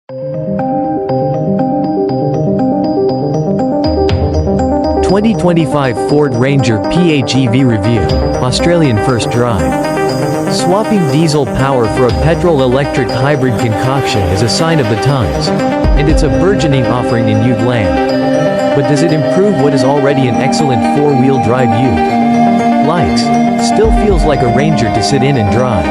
2025 Ford Ranger PHEV Review, Australian First Drive. Swapping diesel power for a petrol-electric hybrid concoction is a sign of the times, and it's a burgeoning offering in ute land. But does it improve what is already an excellent four-wheel drive ute? Likes. Still feels like a Ranger to sit in and drive.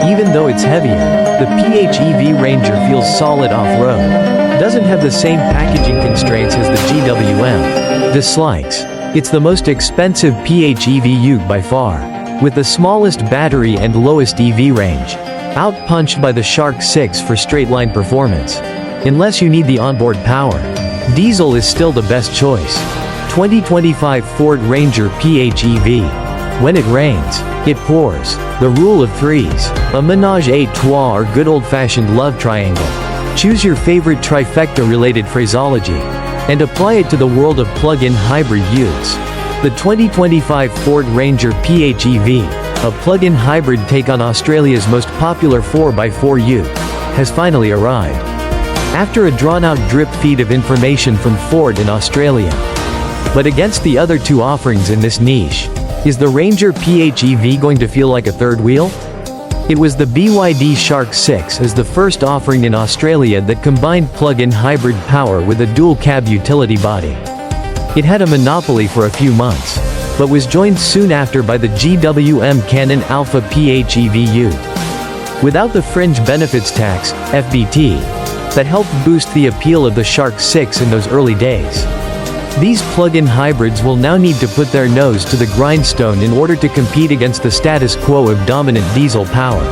Even though it's heavier, the PHEV Ranger feels solid off-road. Doesn't have the same packaging constraints as the GWM. Dislikes. It's the most expensive PHEV ute by far, with the smallest battery and lowest EV range. Outpunched by the Shark 6 for straight-line performance. Unless you need the onboard power, diesel is still the best choice. 2025 Ford Ranger PHEV. When it rains, it pours. The rule of threes. A menage a trois or good old-fashioned love triangle. Choose your favorite trifecta-related phraseology and apply it to the world of plug-in hybrid utes. The 2025 Ford Ranger PHEV, a plug-in hybrid take on Australia's most popular 4x4 ute, has finally arrived. After a drawn-out drip feed of information from Ford in Australia. But against the other two offerings in this niche, is the Ranger PHEV going to feel like a third wheel? It was the BYD Shark 6 as the first offering in Australia that combined plug-in hybrid power with a dual-cab utility body. It had a monopoly for a few months, but was joined soon after by the GWM Canon Alpha PHEV ute. Without the fringe benefits tax, FBT, that helped boost the appeal of the Shark 6 in those early days. These plug-in hybrids will now need to put their nose to the grindstone in order to compete against the status quo of dominant diesel power.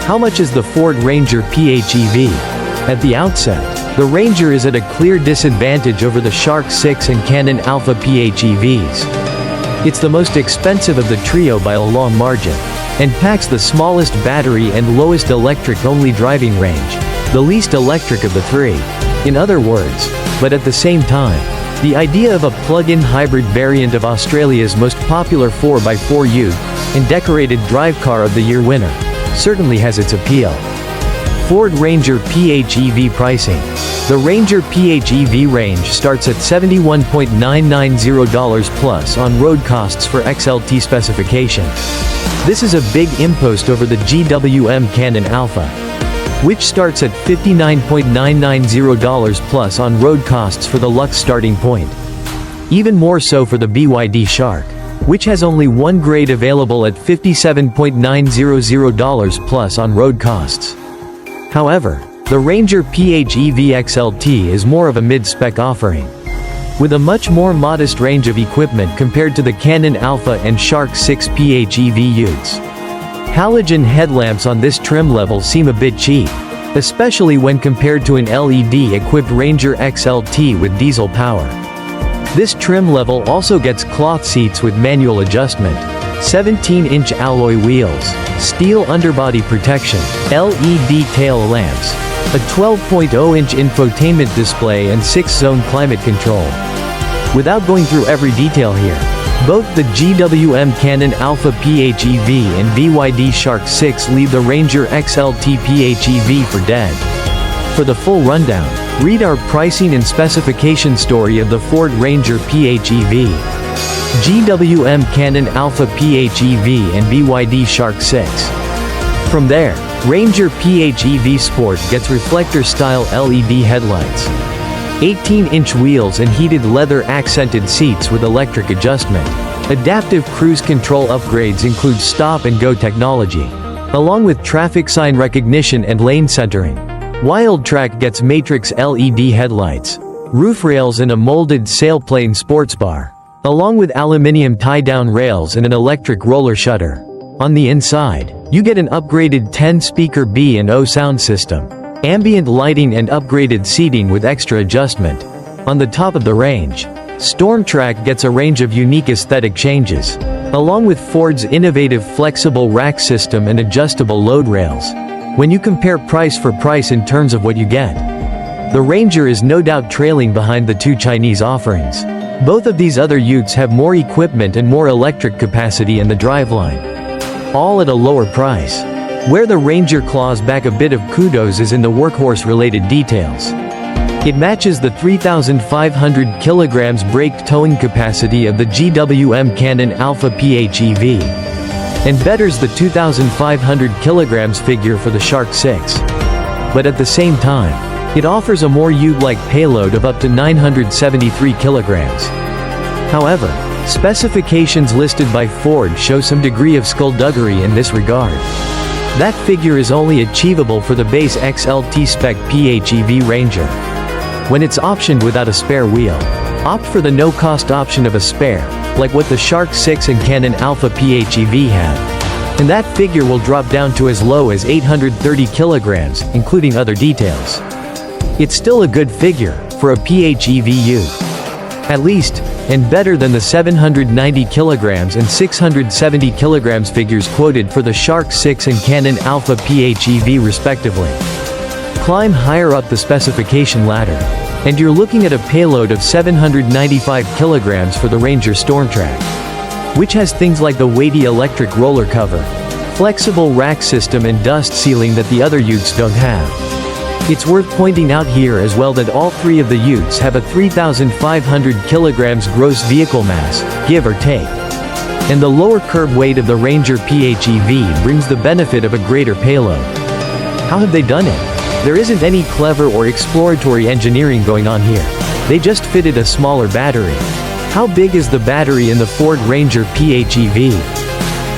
How much is the Ford Ranger PHEV? At the outset, the Ranger is at a clear disadvantage over the Shark 6 and Canon Alpha PHEVs. It's the most expensive of the trio by a long margin, and packs the smallest battery and lowest electric-only driving range, the least electric of the three. In other words, but at the same time, the idea of a plug-in hybrid variant of Australia's most popular 4x4 ute and decorated Drive Car of the Year winner certainly has its appeal. Ford Ranger PHEV pricing. The Ranger PHEV range starts at $71,990 plus on road costs for XLT specification. This is a big impost over the GWM Canon Alpha, which starts at $59,990 plus on road costs for the Lux starting point. Even more so for the BYD Shark, which has only one grade available at $57,900 plus on road costs. However, the Ranger PHEV XLT is more of a mid-spec offering, with a much more modest range of equipment compared to the Canon Alpha and Shark 6 PHEV utes. Halogen headlamps on this trim level seem a bit cheap, especially when compared to an LED-equipped Ranger XLT with diesel power. This trim level also gets cloth seats with manual adjustment, 17-inch alloy wheels, steel underbody protection, LED tail lamps, a 12.0-inch infotainment display and 6-zone climate control. Without going through every detail here, both the GWM Canon Alpha PHEV and BYD Shark 6 leave the Ranger XLT PHEV for dead. For the full rundown, read our pricing and specification story of the Ford Ranger PHEV, GWM Canon Alpha PHEV and BYD Shark 6. From there, Ranger PHEV Sport gets reflector-style LED headlights, 18-inch wheels and heated leather-accented seats with electric adjustment. Adaptive cruise control upgrades include stop-and-go technology, along with traffic sign recognition and lane centering. Wildtrak gets matrix LED headlights, roof rails and a molded sailplane sports bar, along with aluminium tie-down rails and an electric roller shutter. On the inside, you get an upgraded 10-speaker B&O sound system, ambient lighting and upgraded seating with extra adjustment. On the top of the range, StormTrak gets a range of unique aesthetic changes, along with Ford's innovative flexible rack system and adjustable load rails. When you compare price for price in terms of what you get, the Ranger is no doubt trailing behind the two Chinese offerings. Both of these other utes have more equipment and more electric capacity in the driveline, all at a lower price. Where the Ranger claws back a bit of kudos is in the workhorse-related details. It matches the 3,500 kilograms brake towing capacity of the GWM Canon Alpha PHEV, and betters the 2,500 kilograms figure for the Shark 6. But at the same time, it offers a more ute-like payload of up to 973 kilograms. However, specifications listed by Ford show some degree of skullduggery in this regard. That figure is only achievable for the base XLT spec PHEV Ranger. When it's optioned without a spare wheel, opt for the no-cost option of a spare, like what the Shark 6 and Canon Alpha PHEV have. And that figure will drop down to as low as 830 kilograms, including other details. It's still a good figure for a PHEV ute. At least, and better than the 790 kilograms and 670 kilograms figures quoted for the Shark 6 and Canon Alpha PHEV respectively. Climb higher up the specification ladder, and you're looking at a payload of 795 kilograms for the Ranger Stormtrack, which has things like the weighty electric roller cover, flexible rack system and dust sealing that the other utes don't have. It's worth pointing out here as well that all three of the utes have a 3,500 kilograms gross vehicle mass, give or take. And the lower curb weight of the Ranger PHEV brings the benefit of a greater payload. How have they done it? There isn't any clever or exploratory engineering going on here. They just fitted a smaller battery. How big is the battery in the Ford Ranger PHEV?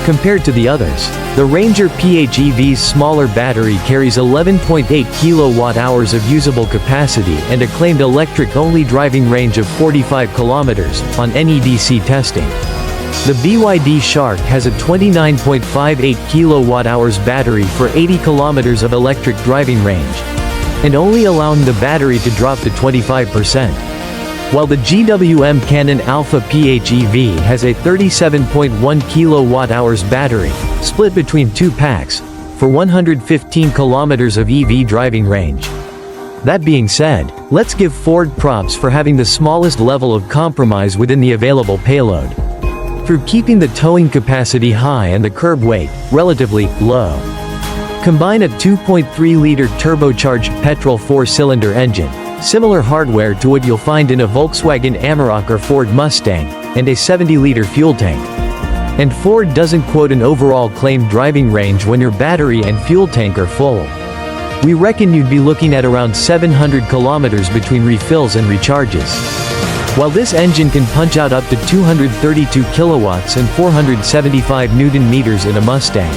Compared to the others, the Ranger PHEV's smaller battery carries 11.8 kilowatt-hours of usable capacity and a claimed electric-only driving range of 45 kilometers on NEDC testing. The BYD Shark has a 29.58 kilowatt-hours battery for 80 kilometers of electric driving range, and only allowing the battery to drop to 25%. While the GWM Canon Alpha PHEV has a 37.1 kilowatt-hours battery, split between two packs, for 115 kilometers of EV driving range. That being said, let's give Ford props for having the smallest level of compromise within the available payload, through keeping the towing capacity high and the curb weight relatively low. Combine a 2.3-liter turbocharged petrol 4-cylinder engine, similar hardware to what you'll find in a Volkswagen Amarok or Ford Mustang, and a 70-liter fuel tank. And Ford doesn't quote an overall claimed driving range when your battery and fuel tank are full. We reckon you'd be looking at around 700 kilometers between refills and recharges. While this engine can punch out up to 232 kilowatts and 475 Newton meters in a Mustang,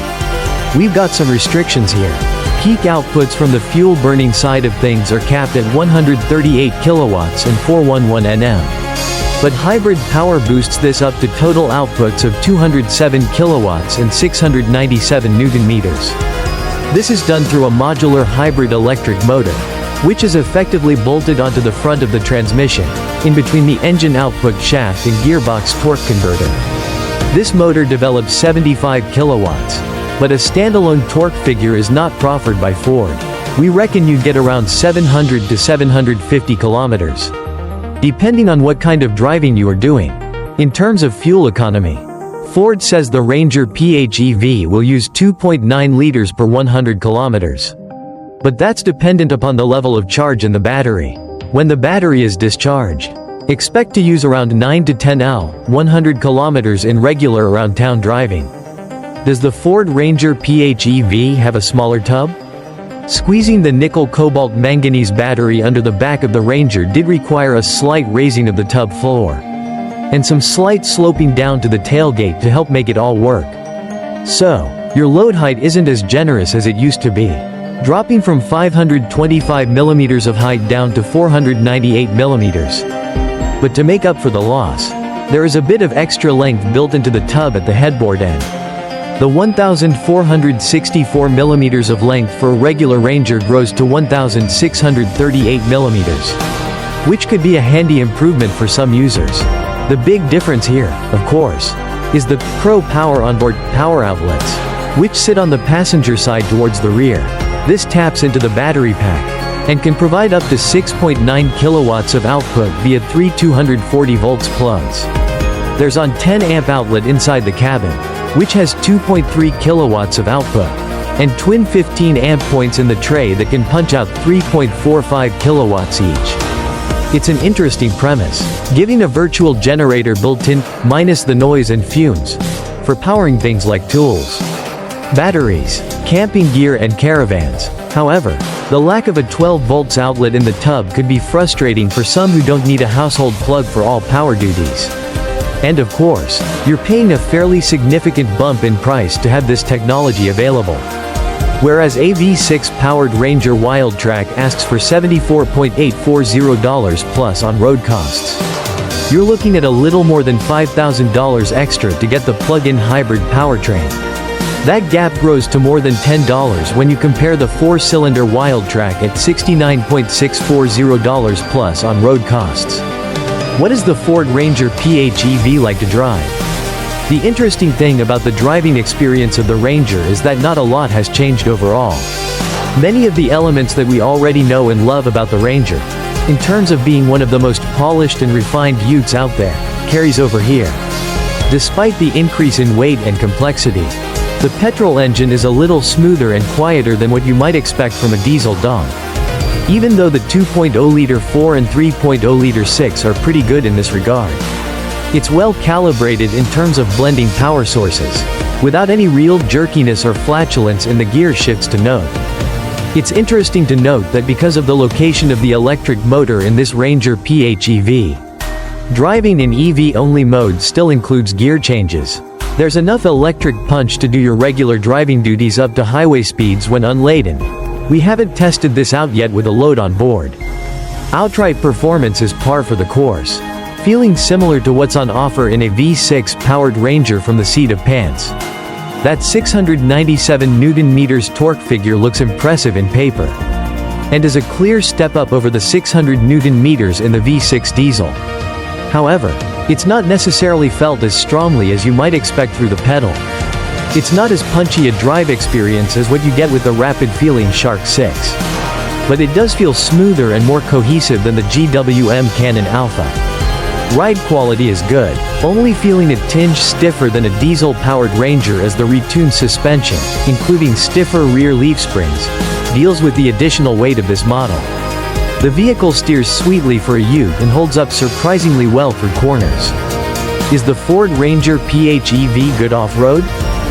we've got some restrictions here. Peak outputs from the fuel-burning side of things are capped at 138 kilowatts and 411 Nm. But hybrid power boosts this up to total outputs of 207 kilowatts and 697 Newton meters. This is done through a modular hybrid electric motor, which is effectively bolted onto the front of the transmission, in between the engine output shaft and gearbox torque converter. This motor develops 75 kilowatts, but a standalone torque figure is not proffered by Ford. We reckon you'd get around 700 to 750 kilometers, depending on what kind of driving you are doing. In terms of fuel economy, Ford says the Ranger PHEV will use 2.9 liters per 100 kilometers. But that's dependent upon the level of charge in the battery. When the battery is discharged, expect to use around 9 to 10 L, 100 kilometers in regular around-town driving. Does the Ford Ranger PHEV have a smaller tub? Squeezing the nickel-cobalt-manganese battery under the back of the Ranger did require a slight raising of the tub floor, and some slight sloping down to the tailgate to help make it all work. So, your load height isn't as generous as it used to be, dropping from 525 millimeters of height down to 498 millimeters. But to make up for the loss, there is a bit of extra length built into the tub at the headboard end. The 1,464 millimeters of length for a regular Ranger grows to 1,638 millimeters, which could be a handy improvement for some users. The big difference here, of course, is the Pro Power onboard power outlets, which sit on the passenger side towards the rear. This taps into the battery pack, and can provide up to 6.9 kilowatts of output via three 240 volts plugs. There's a 10 amp outlet inside the cabin, which has 2.3 kilowatts of output. and twin 15 amp points in the tray that can punch out 3.45 kilowatts each. It's an interesting premise, giving a virtual generator built-in, minus the noise and fumes, for powering things like tools, batteries, camping gear and caravans. However, the lack of a 12 volts outlet in the tub could be frustrating for some who don't need a household plug for all power duties. And of course, you're paying a fairly significant bump in price to have this technology available. Whereas a V6 powered Ranger Wildtrak asks for $74.840 plus on road costs. You're looking at a little more than $5,000 extra to get the plug-in hybrid powertrain. That gap grows to more than $10 when you compare the 4-cylinder Wildtrak at $69.640 plus on road costs. What is the Ford Ranger PHEV like to drive? The interesting thing about the driving experience of the Ranger is that not a lot has changed overall. Many of the elements that we already know and love about the Ranger, in terms of being one of the most polished and refined utes out there, carries over here. Despite the increase in weight and complexity, the petrol engine is a little smoother and quieter than what you might expect from a diesel dog. Even though the 2.0-liter 4 and 3.0-liter 6 are pretty good in this regard. It's well calibrated in terms of blending power sources, without any real jerkiness or flatulence in the gear shifts to note. It's interesting to note that because of the location of the electric motor in this Ranger PHEV, driving in EV-only mode still includes gear changes. There's enough electric punch to do your regular driving duties up to highway speeds when unladen. We haven't tested this out yet with a load on board. Outright performance is par for the course, feeling similar to what's on offer in a V6 powered Ranger from the seat of pants. That 697 Nm torque figure looks impressive in paper, and is a clear step up over the 600 Nm in the V6 diesel. However, it's not necessarily felt as strongly as you might expect through the pedal. It's not as punchy a drive experience as what you get with the rapid-feeling Shark 6. But it does feel smoother and more cohesive than the GWM Canon Alpha. Ride quality is good, only feeling a tinge stiffer than a diesel-powered Ranger as the retuned suspension, including stiffer rear leaf springs, deals with the additional weight of this model. The vehicle steers sweetly for a ute and holds up surprisingly well through corners. Is the Ford Ranger PHEV good off-road?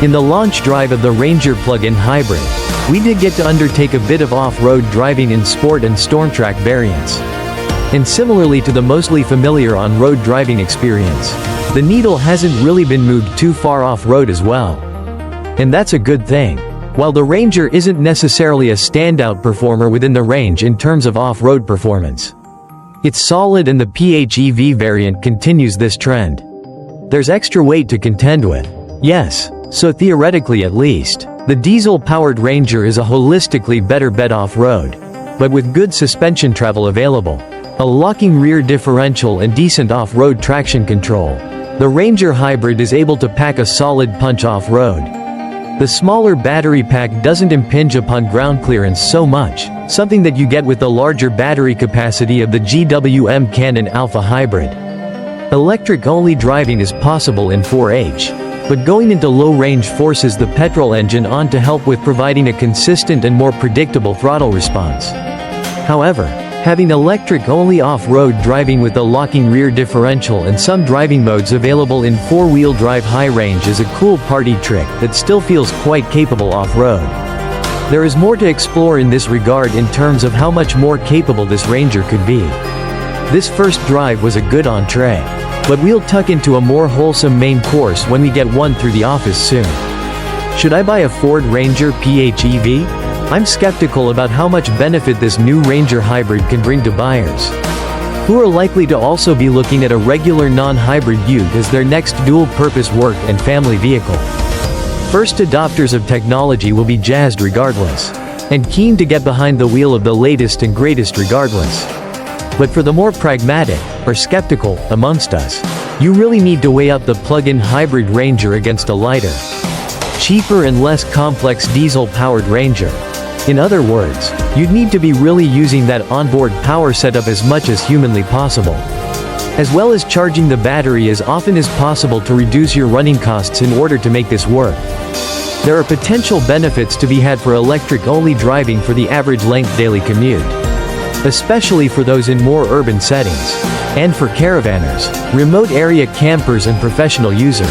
In the launch drive of the Ranger plug-in hybrid, we did get to undertake a bit of off-road driving in Sport and Stormtrack variants. And similarly to the mostly familiar on-road driving experience, the needle hasn't really been moved too far off-road as well. And that's a good thing. While the Ranger isn't necessarily a standout performer within the range in terms of off-road performance, it's solid, and the PHEV variant continues this trend. There's extra weight to contend with. Yes, so theoretically at least, the diesel-powered Ranger is a holistically better bet off-road, but with good suspension travel available, a locking rear differential and decent off-road traction control, the Ranger Hybrid is able to pack a solid punch off-road. The smaller battery pack doesn't impinge upon ground clearance so much, something that you get with the larger battery capacity of the GWM Canon Alpha Hybrid. Electric-only driving is possible in 4H, but going into low range forces the petrol engine on to help with providing a consistent and more predictable throttle response. However, having electric-only off-road driving with the locking rear differential and some driving modes available in four-wheel drive high range is a cool party trick that still feels quite capable off-road. There is more to explore in this regard in terms of how much more capable this Ranger could be. This first drive was a good entree, but we'll tuck into a more wholesome main course when we get one through the office soon. Should I buy a Ford Ranger PHEV? I'm skeptical about how much benefit this new Ranger Hybrid can bring to buyers, who are likely to also be looking at a regular non-hybrid ute as their next dual-purpose work and family vehicle. First adopters of technology will be jazzed regardless, and keen to get behind the wheel of the latest and greatest regardless. But for the more pragmatic, or skeptical, amongst us, you really need to weigh up the plug-in hybrid Ranger against a lighter, cheaper and less complex diesel-powered Ranger. In other words, you'd need to be really using that onboard power setup as much as humanly possible, as well as charging the battery as often as possible to reduce your running costs in order to make this work. There are potential benefits to be had for electric-only driving for the average-length daily commute, especially for those in more urban settings, and for caravanners, remote area campers and professional users.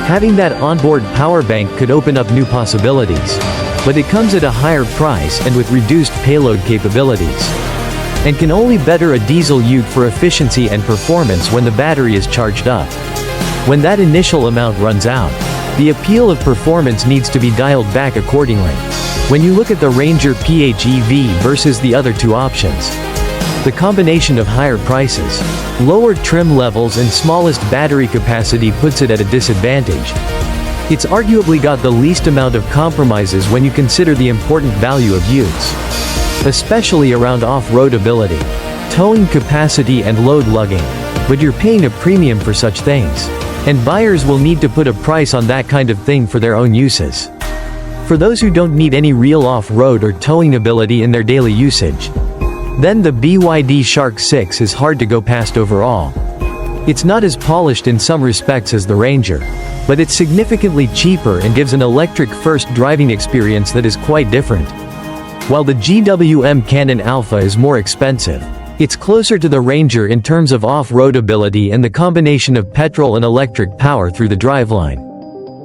Having that onboard power bank could open up new possibilities, but it comes at a higher price and with reduced payload capabilities, and can only better a diesel ute for efficiency and performance when the battery is charged up. When that initial amount runs out, the appeal of performance needs to be dialed back accordingly. When you look at the Ranger PHEV versus the other two options, the combination of higher prices, lower trim levels and smallest battery capacity puts it at a disadvantage. It's arguably got the least amount of compromises when you consider the important value of utes, especially around off-road ability, towing capacity and load lugging. But you're paying a premium for such things, and buyers will need to put a price on that kind of thing for their own uses. For those who don't need any real off-road or towing ability in their daily usage, then the BYD Shark 6 is hard to go past overall. It's not as polished in some respects as the Ranger, but it's significantly cheaper and gives an electric-first driving experience that is quite different. While the GWM Canon Alpha is more expensive, it's closer to the Ranger in terms of off-road ability and the combination of petrol and electric power through the driveline.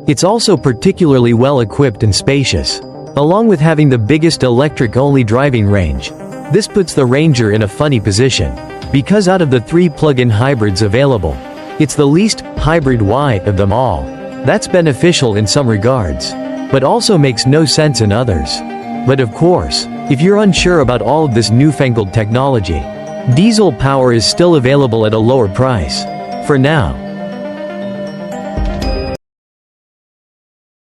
It's also particularly well-equipped and spacious, along with having the biggest electric-only driving range. This puts the Ranger in a funny position, because out of the three plug-in hybrids available, it's the least hybrid-y of them all. That's beneficial in some regards, but also makes no sense in others. But of course, if you're unsure about all of this newfangled technology, diesel power is still available at a lower price. For now,